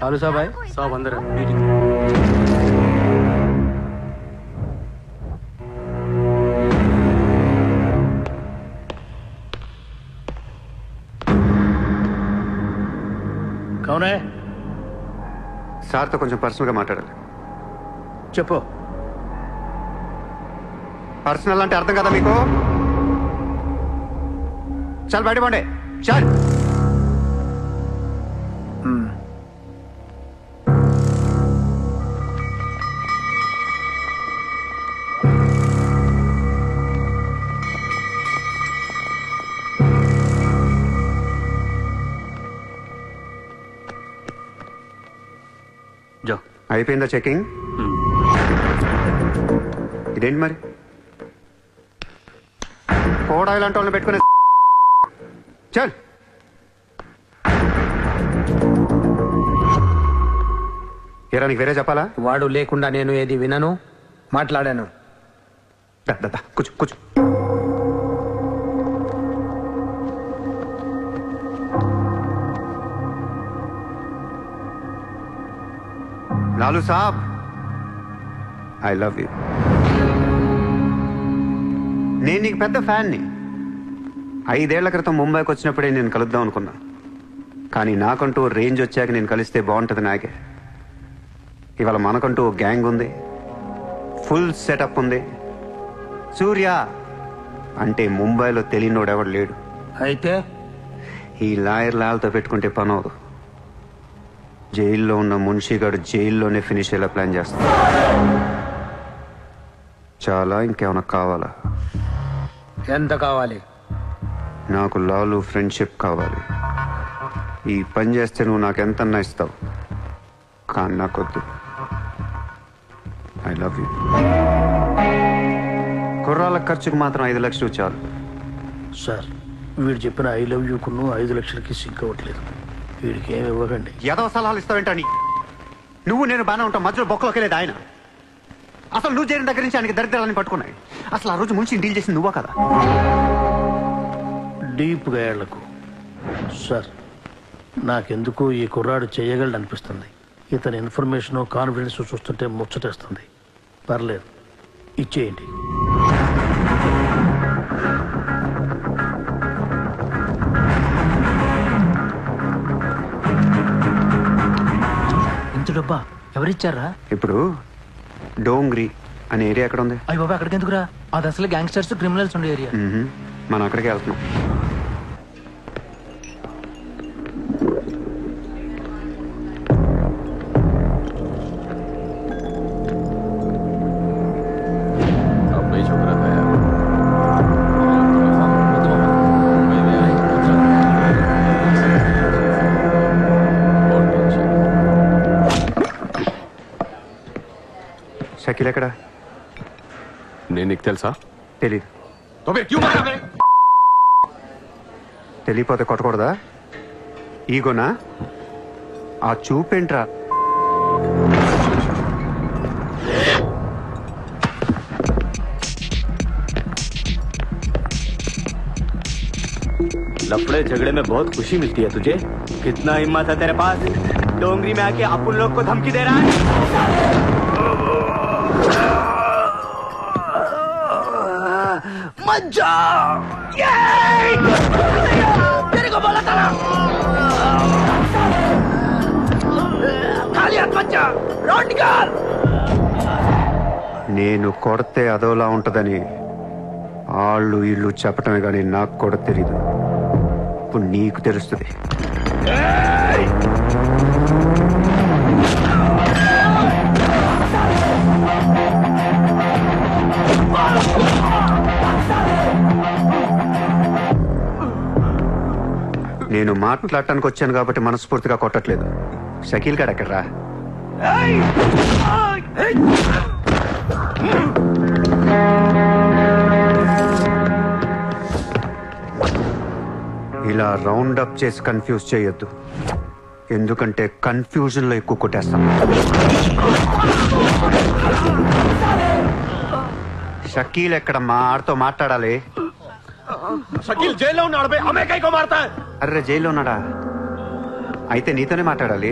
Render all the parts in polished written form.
Hello साहब आए साहब अंदर है। कौन है సార్తో కొంచెం పర్సనల్గా మాట్లాడాలి. చెప్పు. పర్సనల్ అంటే అర్థం కదా మీకు? చల్ బయట పోండి. చల్. జో అయిపోయిందా చెకింగ్? ఇదేంటి మరి కోడా ఇలాంటి వాళ్ళని పెట్టుకునే? చల్. ఏరా నీకు వేరే చెప్పాలా? వాడు లేకుండా నేను ఏది వినను, మాట్లాడాను. కూర్చో కూర్చో. లాలు సాబ్, ఐ లవ్ యూ. నేను నీకు పెద్ద ఫ్యాన్ని. 5 ఏళ్ల క్రితం ముంబైకి వచ్చినప్పుడే నేను కలుద్దాం అనుకున్నా. కానీ నాకంటూ రేంజ్ వచ్చాక నేను కలిస్తే బాగుంటుంది నాకే. ఇవాళ మనకంటూ గ్యాంగ్ ఉంది, ఫుల్ సెటప్ ఉంది. సూర్య అంటే ముంబైలో తెలియనోడెవడు లేడు. అయితే ఈ లాయర్ లాల్తో పెట్టుకుంటే పని అవదు. జైల్లో ఉన్న మున్షిగాడు జైల్లోనే ఫినిష్ అయ్యేలా ప్లాన్ చేస్తాడు. చాలా ఇంకేమైనా కావాలా? ఎంత కావాలి? నాకు లాలు ఫ్రెండ్షిప్ కావాలి. ఈ పని చేస్తే నువ్వు నాకు ఎంతన్నా ఇస్తావు, కానీ నాకొద్దు. I love you. కుర్రాల ఖర్చుకు మాత్రం 5 లక్షలు చాలు. సార్, వీడు చెప్పిన 'ఐ లవ్ యూ' కును 5 లక్షలకి సింక్ అవ్వట్లేదు. వీడికి ఏమి ఇవ్వకండి. ఏదో సలహాలు ఇస్తావేంటని? నువ్వు నేను బాగానే ఉంటాం, మధ్యలో బొక్కలోకి వెళ్ళేది ఆయన. అసలు నువ్వు చేరిన దగ్గర నుంచి ఆయనకి దరిద్రాలని పట్టుకున్నాయి. అసలు ఆ రోజు ముంచి డీల్ చేసింది నువ్వా కదా? డీప్గా ఏళ్లకు సార్, నాకెందుకు ఈ కుర్రాడు చేయగలడు అనిపిస్తుంది. ఇతని ఇన్ఫర్మేషన్ కాన్ఫిడెన్స్ చూస్తుంటే ముచ్చటేస్తుంది. పర్లేదు, ఇచ్చేయండి. ఇంత డబ్బా ఎవరిచ్చారా? ఇప్పుడు డోంగ్రీ అనే ఏరియా ఎక్కడ ఉంది? అయ్యి బాబా, అక్కడికి ఎందుకురా? అది అసలు గ్యాంగ్స్టర్స్ క్రిమినల్స్ ఉండే ఏరియా. మనం అక్కడికి వెళ్తున్నాం. షకీల్ ఎక్కడ? నేను నీకు తెలుసా? తెలీదు. తెలియపోతే కొట్టకూడదా? ఈగోనా? ఆ చూపేంట్రా? लफड़े झगड़े में बहुत खुशी मिलती है तुझे। कितना हिम्मत है तेरे पास, डोंगरी में आके अपन लोग को धमकी दे रहा है। मत जा, तेरे को बोला था ना, खाली हाथ मत जा, रोड निकाल। నేను కొడితే అదోలా ఉంటదని వాళ్ళు ఇళ్ళు చెప్పటమే కానీ నాకు కూడా తెలీదు. ఇప్పుడు నీకు తెలుస్తుంది. నేను మాట్లాడటానికి వచ్చాను కాబట్టి మనస్ఫూర్తిగా కొట్టట్లేదు. షకీల్ గారు ఎక్కడ్రా? ఇలా రౌండ్ అప్ చేసి కన్ఫ్యూజ్ చేయొద్దు, ఎందుకంటే కన్ఫ్యూజన్ లో ఎక్కువ కొట్టేస్తాను. షకీల్ ఎక్కడమ్మా? ఆడితో మాట్లాడాలి. షకీల్ జైల్లో ఉన్నాడు. అమ్మే కైకో మారతా. అర్రే జైల్లో ఉన్నాడా? అయితే నీతోనే మాట్లాడాలి.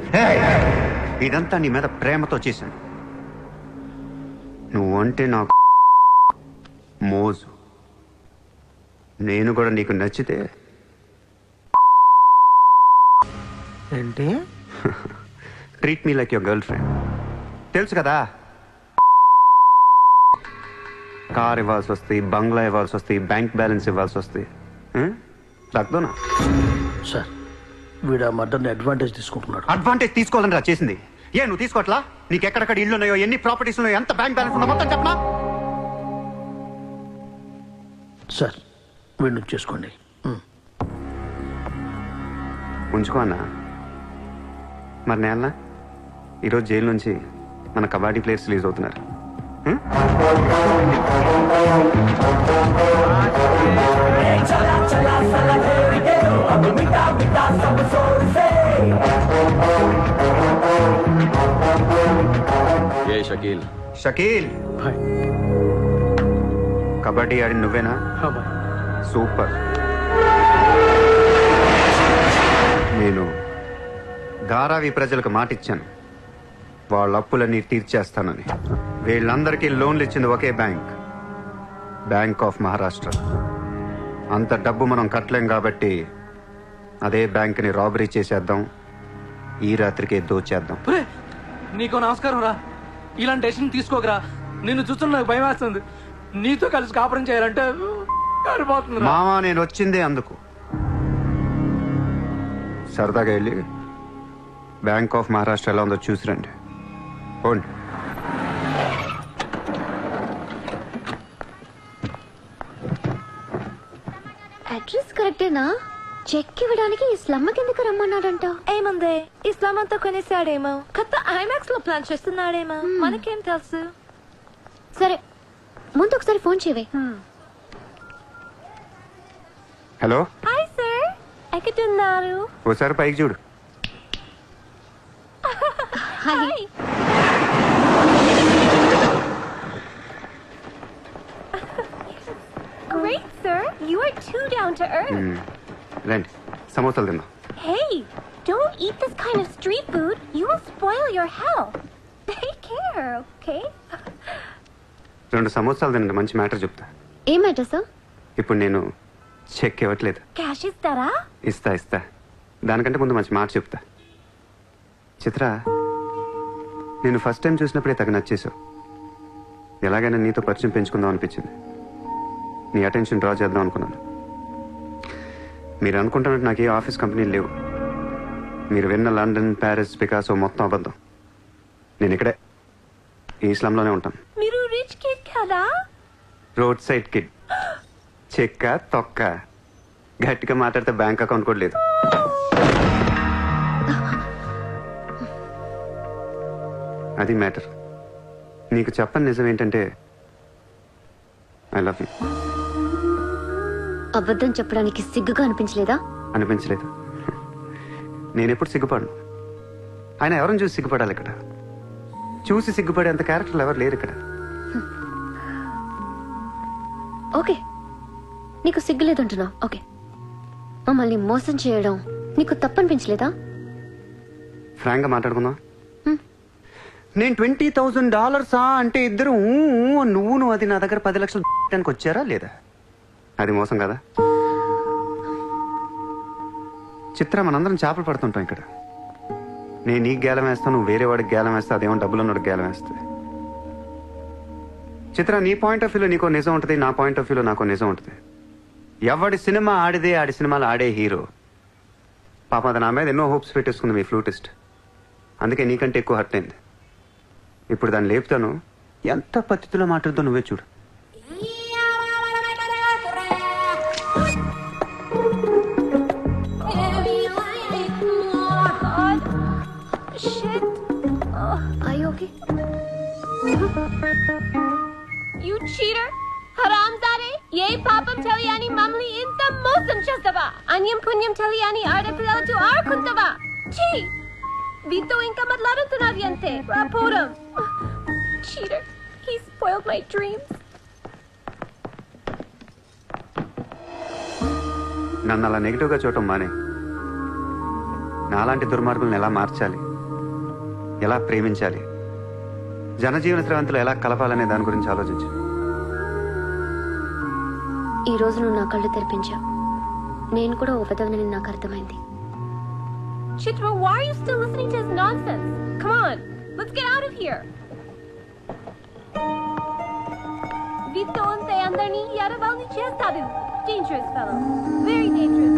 ఇదంతా నీ మీద ప్రేమతో చేశాను. నువ్వు అంటే నాకు మోజు. నేను కూడా నీకు నచ్చితే ఏంటి? Treat me like your girl friend. తెలుసు కదా, కార్ ఇవ్వాల్సి వస్తాయి, బంగ్లా ఇవ్వాల్సి వస్తాయి, బ్యాంక్ బ్యాలెన్స్ ఇవ్వాల్సి వస్తాయి. తగ్గదోనా? సార్, వీడు ఆ మర్డర్ని అడ్వాంటేజ్ తీసుకుంటున్నాడు. అడ్వాంటేజ్ తీసుకోవాలని రా చేసింది. నువ్వు తీసుకోవట్లా? నీకు ఎక్కడెక్కడ ఇల్లు ఉన్నాయో, ఎన్ని ప్రాపర్టీస్ ఉన్నాయో, ఎంత బ్యాంక్ బ్యాలెన్స్ ఉందో మొత్తం చెప్పనా? సార్, వీడిని చేసుకోండి. ఉంచుకో అన్నా. మరి నేలనా? ఈరోజు జైలు నుంచి మన కబడ్డీ ప్లేయర్స్ రిలీజ్ అవుతున్నారు. ఏ షకీల్, షకీల్, హాయ్. కబడ్డీ ఆడి నువ్వేనా? హా బాయ్. సూపర్. నేను ధారావి ప్రజలకు మాటిచ్చాను, వాళ్ళ అప్పులన్నీ తీర్చేస్తానని. వీళ్ళందరికీ లోన్లు ఇచ్చింది ఒకే బ్యాంక్, బ్యాంక్ ఆఫ్ మహారాష్ట్ర. అంత డబ్బు మనం కట్టలేం కాబట్టి అదే బ్యాంక్ని రాబరీ చేసేద్దాం, ఈ రాత్రికే దోచేద్దాం. నీకు నమస్కారం రా. ఇలాంటి డెసిషన్ తీసుకోకరా. నిన్ను చూస్తున్న నాకు భయం వేస్తుంది. నీతో కలిసి కాపురం చేయాలంటే కారిపోతుంది. మామా, నేను వచ్చిందే అందుకు. సరదాగా వెళ్ళి బ్యాంక్ ఆఫ్ మహారాష్ట్ర ఎలా ఉందో చూసిరండి. పోండి. అడ్రస్ కరెక్టేనా? చెక్ ఇవ్వడానికి ఈ స్లమ్ కిందకి రమ్మన్నాడంట. ఏముంది, ఇస్లాం అంతా కొనేసాడేమో, కొత్త ఐమాక్స్ లో ప్లాన్ చేస్తున్నాడేమో, మనకేం తెలుసు. సరే, ముందు ఒకసారి ఫోన్ చేయవే. హలో, హాయ్ సార్, ఎక్కడున్నారు? ఓసారి పైకి చూడు. Hi. Great sir, you are too down to earth. రండి, సమోసాలు తిందాం. Hey, don't eat this kind of street food. You will spoil your health. Take care, okay? 2 సమోసాలు తినండి, మంచి మ్యాటర్ చెప్తా. ఏం మ్యాటర్ సార్? ఇప్పుడు నేను చెక్ ఇవ్వట్లేదు. Cash ఇస్తారా? ఇస్తా. దానికంటే ముందు మంచి మాట చెప్తా. చిత్ర, నేను ఫస్ట్ టైం చూసినప్పుడే తగ్గ నచ్చేసావు. ఎలాగైనా నీతో పరిచయం పెంచుకుందాం అనిపించింది. నీ అటెన్షన్ డ్రా చేద్దాం అనుకున్నాను. మీరు అనుకుంటున్నట్టు నాకు ఏ ఆఫీస్ కంపెనీలు లేవు. మీరు విన్న లండన్, ప్యారిస్, పికాసో మొత్తం అబద్ధం. నేను ఇక్కడే ఈ స్లమ్లోనే ఉంటాను. మీరు రిచ్ కిడ్ కదా? Road side kid. చెక్క తొక్క. గట్టిగా మాట్లాడితే బ్యాంక్ అకౌంట్ కూడా లేదు. అది మ్యాటర్. నీకు చెప్పని నిజం ఏంటంటే ఐ లవ్ యూ. అబద్ధం చెప్పడానికి సిగ్గుగా అనిపించలేదా? అనిపించలేదు. నేనెప్పుడు సిగ్గుపడను. ఆయన ఎవరిని చూసి సిగ్గుపడాలి? ఇక్కడ చూసి సిగ్గుపడే అంత క్యారెక్టర్లు ఎవరు లేరు ఇక్కడ. ఓకే, నీకు సిగ్గు లేదంటున్నావు. ఓకే, మమ్మల్ని మోసం చేయడం నీకు తప్పనిపించలేదా? ఫ్రాంక్ గా మాట్లాడుకుందాం. నేను $20,000 అంటే ఇద్దరు నువ్వు అది నా దగ్గర 10 లక్షలు వచ్చారా లేదా? అది మోసం కదా. చిత్ర, మనందరం చేపలు పడుతుంటాం ఇక్కడ. నేను నీకు గేలం వేస్తాను, నువ్వు వేరే వాడికి గేలం వేస్తా, అదేమో డబ్బులు ఉన్నవాడికి గేలం వేస్తుంది. చిత్ర, నీ పాయింట్ ఆఫ్ వ్యూలో నీకో నిజం ఉంటుంది, నా పాయింట్ ఆఫ్ వ్యూలో నాకో నిజం ఉంటుంది. ఎవడి సినిమా ఆడిదే ఆడి సినిమాలు ఆడే హీరో. పాప, అది నా మీద ఎన్నో హోప్స్ పెట్టేసుకుంది మీ ఫ్లూటిస్ట్. అందుకే నీకంటే ఎక్కువ హర్ట్ అయింది. ఇప్పుడు దాన్ని లేపుతాను, ఎంత పద్ధతిలో మాట్లాడుతూ నువ్వే చూడు. ఓకే. You cheater! హరాంజాదే! ఏ పాపం తెలియని మమ్మల్ని ఇంత మోసం చేస్తావా? అన్యం పుణ్యం తెలియని ఆడపిల్లలతో ఆడుకుంటావా? ఛీ! వీతో ఇంకా మాట్లాడుతున్నది అంతే. రాపోరం! Cheater! He spoiled my dreams. నన్ను అలా నెగిటివ్గా చూడటం మానే. నాలాంటి దుర్మార్గులను ఎలా మార్చాలి, ఎలా ప్రేమించాలి, జనజీవన స్రవంతిలో ఎలా కలపాలనే దాని గురించి ఆలోచించు. ఈ రోజు నువ్వు నా కళ్ళు తెరిపించావు. నేను కూడా ఓ పెదవనని నాకు అర్థమైంది. Chitra, why are you still listening to his nonsense? Come on, let's get out of here. Vito ante andarni yaravalni chestadu. Dangerous fellow. Very dangerous.